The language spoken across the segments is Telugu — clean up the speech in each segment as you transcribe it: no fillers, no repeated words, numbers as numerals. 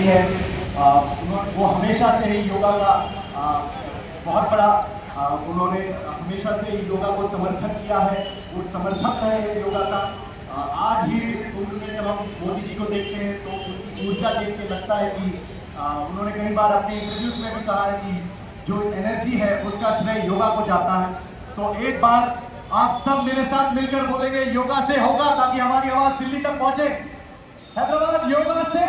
है। वो हमेशा से ही योगा का बहुत बड़ा उन्होंने हमेशा से ही योगा को समर्थन किया है, वो समर्थक है योगा का। आज भी इस कुंभ में जब हम मोदी जी को देखते हैं तो उनकी ऊर्जा देख के लगता है कि उन्होंने कई बार अपने इंटरव्यूज में भी कहा है कि जो एनर्जी है उसका श्रेय योगा को जाता है। तो एक बार आप सब मेरे साथ मिलकर बोलेंगे योगा से होगा, ताकि हमारी आवाज दिल्ली तक पहुंचे। हैदराबाद योगा से।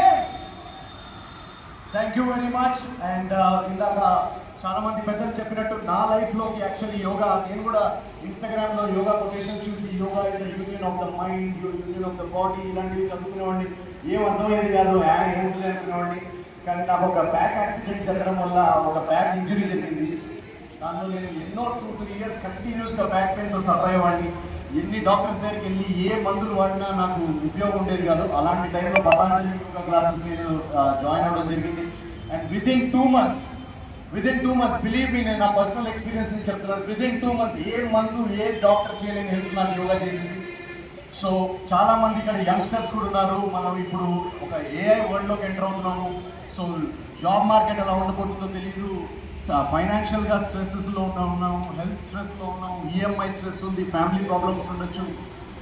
Thank you very much. And ఇందాక చాలా మంది పెద్దలు చెప్పినట్టు నా లైఫ్లోకి యాక్చువల్లీ యోగా, నేను కూడా ఇన్స్టాగ్రామ్లో యోగా కొటేషన్స్ చూసి yoga is the union of the mind, union of the body ఇలాంటివి చదువుకునేవాడిని. ఏం అర్థమయ్యేది కాదు, ఏముంటుంది అనుకునేవాడిని. కానీ నాకు ఒక బ్యాక్ యాక్సిడెంట్ జరగడం వల్ల ఒక బ్యాక్ ఇంజురీ జరిగింది. దానిలో నేను ఎన్నో 2-3 ఇయర్స్ కంటిన్యూస్గా బ్యాక్ పెయిన్తో సఫర్ అయ్యేవాడిని. ఎన్ని డాక్టర్స్ దగ్గరికి వెళ్ళి ఏ మందులు వాడినా నాకు ఉపయోగం ఉండేది కాదు. అలాంటి టైంలో పతాంజలి యోగా క్లాసెస్ నేను జాయిన్ అవ్వడం జరిగింది. And within 2 months believe me, నేను నా పర్సనల్ ఎక్స్పీరియన్స్ నుంచి చెప్తున్నాను. విదిన్ 2 months ఏ మందు ఏ డాక్టర్ చేయలేని హెల్త్ నాకు యోగా చేసింది. సో చాలామంది ఇక్కడ యంగ్స్టర్స్ కూడా ఉన్నారు. మనం ఇప్పుడు ఒక ఏఐ వరల్డ్లోకి ఎంటర్ అవుతున్నాము. సో జాబ్ మార్కెట్ ఎలా ఉండబోతుందో తెలియదు. ఫైనాన్షియల్గా స్ట్రెస్లో ఉన్నాము, హెల్త్ స్ట్రెస్లో ఉన్నాము, ఈఎంఐ స్ట్రెస్ ఉంది, ఫ్యామిలీ ప్రాబ్లమ్స్ ఉండొచ్చు.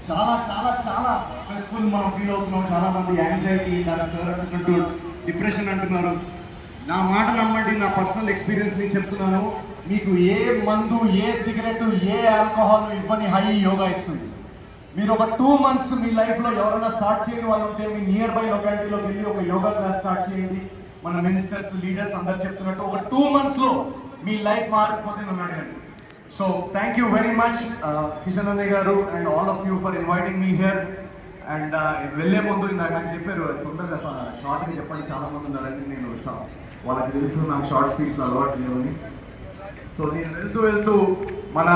చాలా చాలా చాలా స్ట్రెస్ఫుల్ మనం ఫీల్ అవుతున్నాం. చాలామంది యాంగ్జైటీ, దాని సార్ అంటున్నట్టు డిప్రెషన్ అంటున్నారు. నా మాట నమ్మండి, నా పర్సనల్ ఎక్స్పీరియన్స్ నేను చెప్తున్నాను. మీకు ఏ మందు, ఏ సిగరెట్, ఏ ఆల్కహాల్ ఇవ్వని హై యోగా ఇస్తుంది. మీరు ఒక 2 months మీ లైఫ్లో ఎవరైనా స్టార్ట్ చేయని వాళ్ళు ఉంటే మీ నియర్ బై లొకాలిటీలోకి వెళ్ళి ఒక యోగా క్లాస్ స్టార్ట్ చేయండి. మన మినిస్టర్స్, లీడర్స్ అందరు చెప్తున్నట్టు ఒక 2 monthsలో మీ లైఫ్ మారిపోతే నన్ను అడగండి. So thank you very much Kishan అన్నయ్య గారు and all of you for inviting me here. And వెళ్ళే ముందు ఇందాక నాకు చెప్పారు తొందరగా షార్ట్గా చెప్పండి, చాలామంది ఉన్నారని. నేను వాళ్ళకి తెలుసు నాకు షార్ట్ స్పీచ్లు అలవాటు లేవని. సో నేను వెళ్తూ మన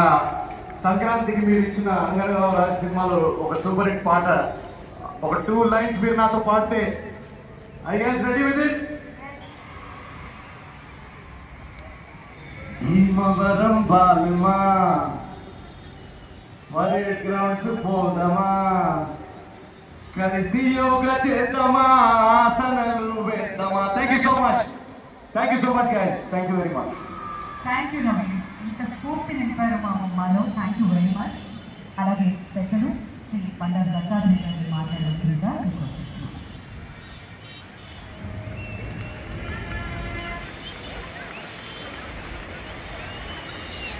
సంక్రాంతికి మీరు ఇచ్చిన అంగరావు రాజు సినిమాలో ఒక సూపర్ హిట్ పాట, ఒక 2 lines మీరు నాతో పాడితే, I guys ready with it? Bhimavaram బాలమా, పరేడ్ గ్రౌండ్స్ పోదమా, కలిసి యోగా చేద్దామా, ఆసనాలు వేద్దామా. Thank you so much guys, thank you very much. Thank you Naveen, ఇంత స్ఫూర్తి నింపారు మా అమ్మలో. Thank you very much. అలాగే పెద్దలు శ్రీ పండారు దత్తాత్రేయ గారిని మాట్లాడాల్సిందిగా రిక్వెస్ట్ చేస్తాను.